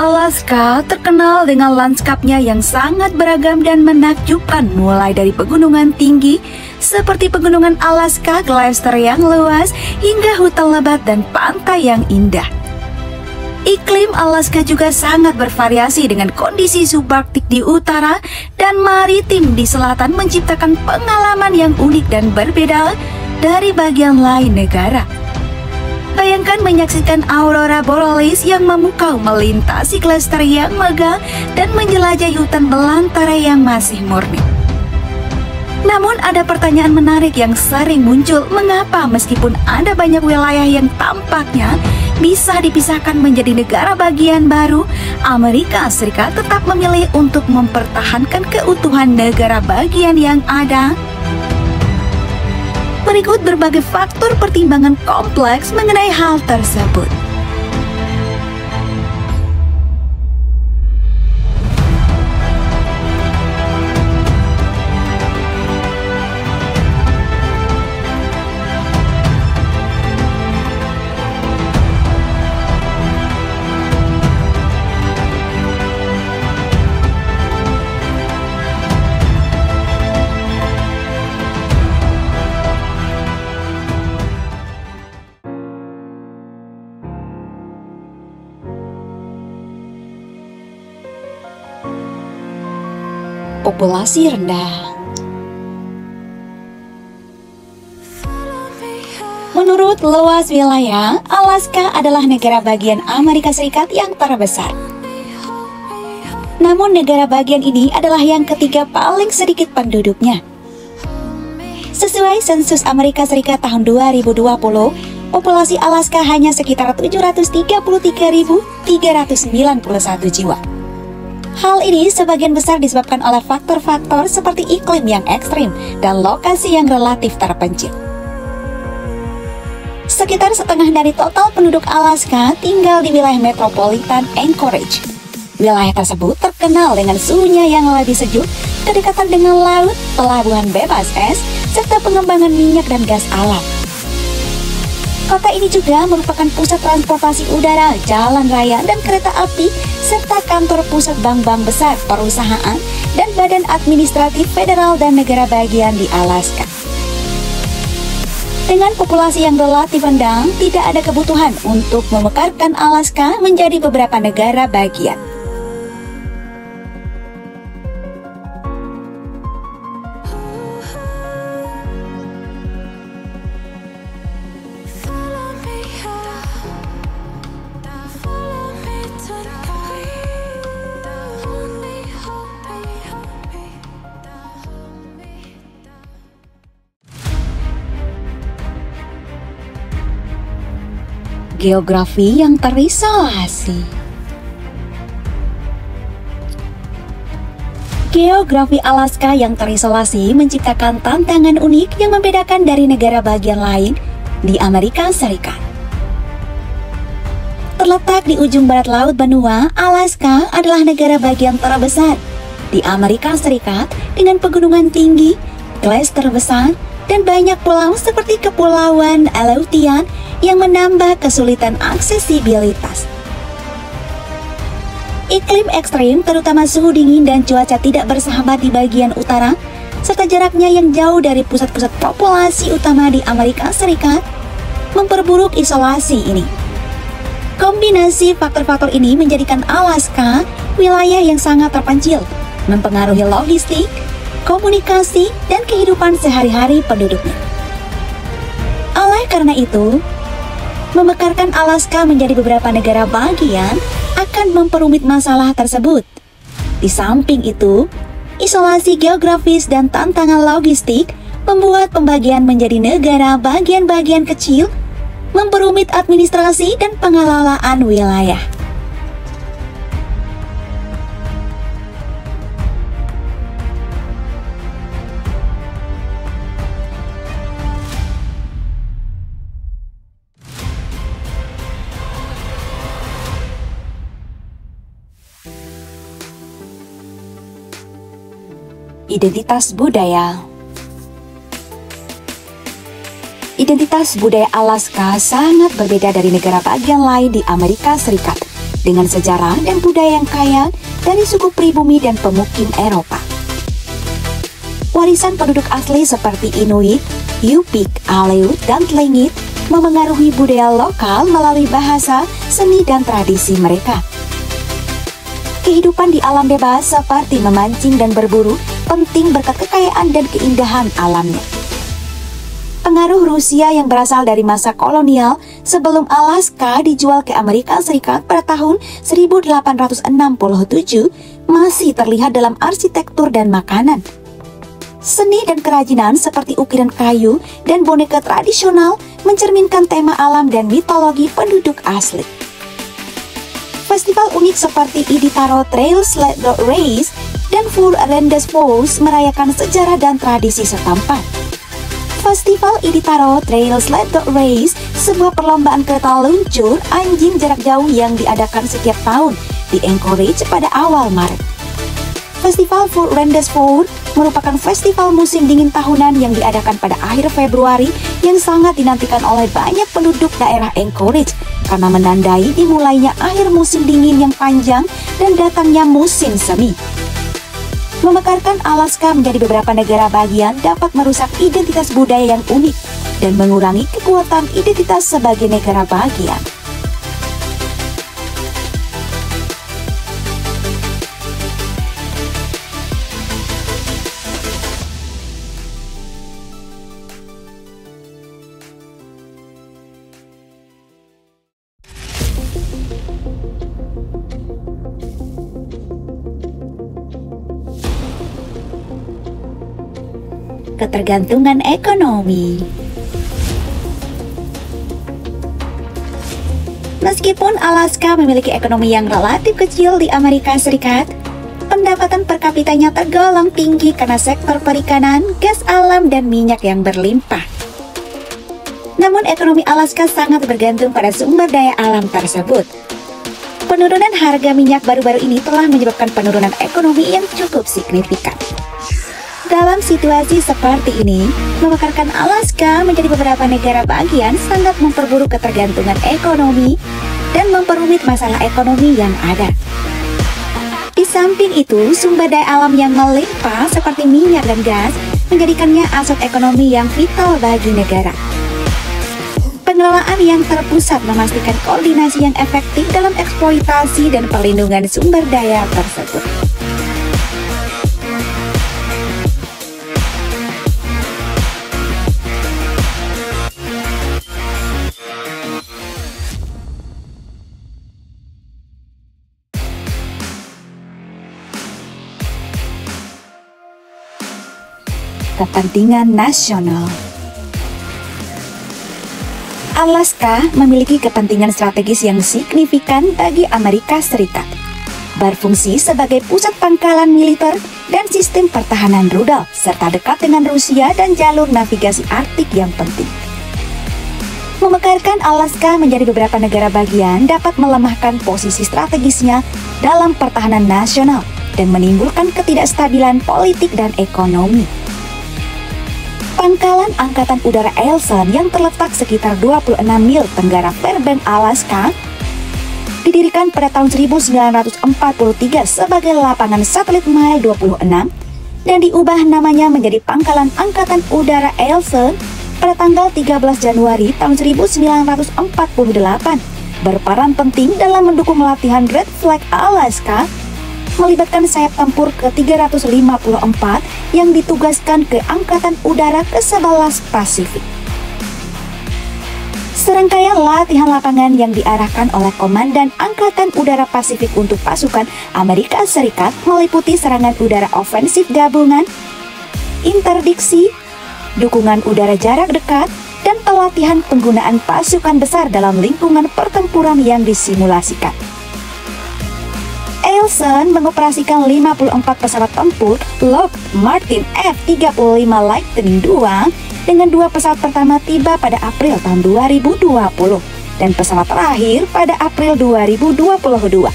Alaska terkenal dengan landskapnya yang sangat beragam dan menakjubkan, mulai dari pegunungan tinggi seperti pegunungan Alaska Glacier yang luas hingga hutan lebat dan pantai yang indah. Iklim Alaska juga sangat bervariasi dengan kondisi subarktik di utara dan maritim di selatan, menciptakan pengalaman yang unik dan berbeda dari bagian lain negara. Bayangkan menyaksikan aurora borealis yang memukau melintasi glacier yang megah dan menjelajahi hutan belantara yang masih murni. Namun ada pertanyaan menarik yang sering muncul, mengapa meskipun ada banyak wilayah yang tampaknya bisa dipisahkan menjadi negara bagian baru, Amerika Serikat tetap memilih untuk mempertahankan keutuhan negara bagian yang ada? Berikut berbagai faktor pertimbangan kompleks mengenai hal tersebut. Populasi rendah. Menurut luas wilayah, Alaska adalah negara bagian Amerika Serikat yang terbesar. Namun negara bagian ini adalah yang ketiga paling sedikit penduduknya. Sesuai sensus Amerika Serikat tahun 2020, populasi Alaska hanya sekitar 733.391 jiwa. Hal ini sebagian besar disebabkan oleh faktor-faktor seperti iklim yang ekstrim dan lokasi yang relatif terpencil. Sekitar setengah dari total penduduk Alaska tinggal di wilayah metropolitan Anchorage. Wilayah tersebut terkenal dengan suhunya yang lebih sejuk, kedekatan dengan laut, pelabuhan bebas es, serta pengembangan minyak dan gas alam. Kota ini juga merupakan pusat transportasi udara, jalan raya, dan kereta api, serta kantor pusat bank-bank besar, perusahaan, dan badan administratif federal dan negara bagian di Alaska. Dengan populasi yang relatif rendah, tidak ada kebutuhan untuk memekarkan Alaska menjadi beberapa negara bagian. Geografi yang terisolasi. Geografi Alaska yang terisolasi menciptakan tantangan unik yang membedakan dari negara bagian lain di Amerika Serikat. Terletak di ujung barat laut benua, Alaska adalah negara bagian terbesar di Amerika Serikat dengan pegunungan tinggi, glacier terbesar, dan banyak pulau seperti Kepulauan Aleutian yang menambah kesulitan aksesibilitas. Iklim ekstrim, terutama suhu dingin dan cuaca tidak bersahabat di bagian utara, serta jaraknya yang jauh dari pusat-pusat populasi utama di Amerika Serikat, memperburuk isolasi ini. Kombinasi faktor-faktor ini menjadikan Alaska wilayah yang sangat terpencil, mempengaruhi logistik, komunikasi, dan kehidupan sehari-hari penduduknya. Oleh karena itu, memekarkan Alaska menjadi beberapa negara bagian akan memperumit masalah tersebut. Di samping itu, isolasi geografis dan tantangan logistik membuat pembagian menjadi negara bagian-bagian kecil memperumit administrasi dan pengelolaan wilayah. Identitas budaya. Identitas budaya Alaska sangat berbeda dari negara bagian lain di Amerika Serikat. dengan sejarah dan budaya yang kaya dari suku pribumi dan pemukim Eropa. Warisan penduduk asli seperti Inuit, Yupik, Aleut, dan Tlingit memengaruhi budaya lokal melalui bahasa, seni, dan tradisi mereka. Kehidupan di alam bebas seperti memancing dan berburu penting berkat kekayaan dan keindahan alamnya. Pengaruh Rusia yang berasal dari masa kolonial sebelum Alaska dijual ke Amerika Serikat pada tahun 1867 masih terlihat dalam arsitektur dan makanan. Seni dan kerajinan seperti ukiran kayu dan boneka tradisional mencerminkan tema alam dan mitologi penduduk asli. Festival unik seperti Iditarod Trail Sled Dog Race dan Four Rendes Falls merayakan sejarah dan tradisi setempat. Festival Iditarod Trail Sled Dog Race, sebuah perlombaan kereta luncur anjing jarak jauh yang diadakan setiap tahun di Anchorage pada awal Maret. Festival Four Rendes Falls merupakan festival musim dingin tahunan yang diadakan pada akhir Februari yang sangat dinantikan oleh banyak penduduk daerah Anchorage karena menandai dimulainya akhir musim dingin yang panjang dan datangnya musim semi. Memekarkan Alaska menjadi beberapa negara bagian dapat merusak identitas budaya yang unik dan mengurangi kekuatan identitas sebagai negara bagian. Ketergantungan ekonomi. Meskipun Alaska memiliki ekonomi yang relatif kecil di Amerika Serikat, pendapatan per kapitanya tergolong tinggi karena sektor perikanan, gas alam, dan minyak yang berlimpah. Namun ekonomi Alaska sangat bergantung pada sumber daya alam tersebut. Penurunan harga minyak baru-baru ini telah menyebabkan penurunan ekonomi yang cukup signifikan. Dalam situasi seperti ini, memekarkan Alaska menjadi beberapa negara bagian sangat memperburuk ketergantungan ekonomi dan memperumit masalah ekonomi yang ada. Di samping itu, sumber daya alam yang melimpah seperti minyak dan gas menjadikannya aset ekonomi yang vital bagi negara. Pengelolaan yang terpusat memastikan koordinasi yang efektif dalam eksploitasi dan perlindungan sumber daya tersebut. Kepentingan nasional. Alaska memiliki kepentingan strategis yang signifikan bagi Amerika Serikat, berfungsi sebagai pusat pangkalan militer dan sistem pertahanan rudal, serta dekat dengan Rusia dan jalur navigasi Arktik yang penting. Memekarkan Alaska menjadi beberapa negara bagian dapat melemahkan posisi strategisnya dalam pertahanan nasional dan menimbulkan ketidakstabilan politik dan ekonomi. Pangkalan Angkatan Udara Eielson yang terletak sekitar 26 mil tenggara Fairbanks, Alaska, didirikan pada tahun 1943 sebagai lapangan satelit Mile 26 dan diubah namanya menjadi Pangkalan Angkatan Udara Eielson pada tanggal 13 Januari tahun 1948, berperan penting dalam mendukung latihan Red Flag Alaska, melibatkan sayap tempur ke-354 yang ditugaskan ke Angkatan Udara ke-11 Pasifik. Serangkaian latihan lapangan yang diarahkan oleh Komandan Angkatan Udara Pasifik untuk pasukan Amerika Serikat meliputi serangan udara ofensif gabungan, interdiksi, dukungan udara jarak dekat, dan pelatihan penggunaan pasukan besar dalam lingkungan pertempuran yang disimulasikan. Eielson mengoperasikan 54 pesawat tempur Lockheed Martin F-35 Lightning II dengan 2 pesawat pertama tiba pada April tahun 2020 dan pesawat terakhir pada April 2022,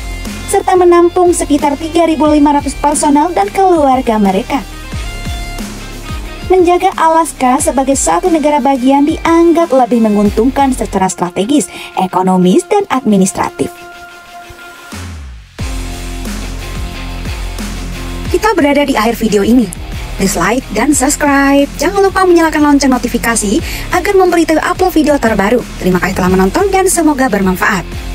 serta menampung sekitar 3.500 personel dan keluarga mereka. Menjaga Alaska sebagai satu negara bagian dianggap lebih menguntungkan secara strategis, ekonomis, dan administratif. Kita berada di akhir video ini. Please like dan subscribe. Jangan lupa menyalakan lonceng notifikasi agar memberitahu upload video terbaru. Terima kasih telah menonton dan semoga bermanfaat.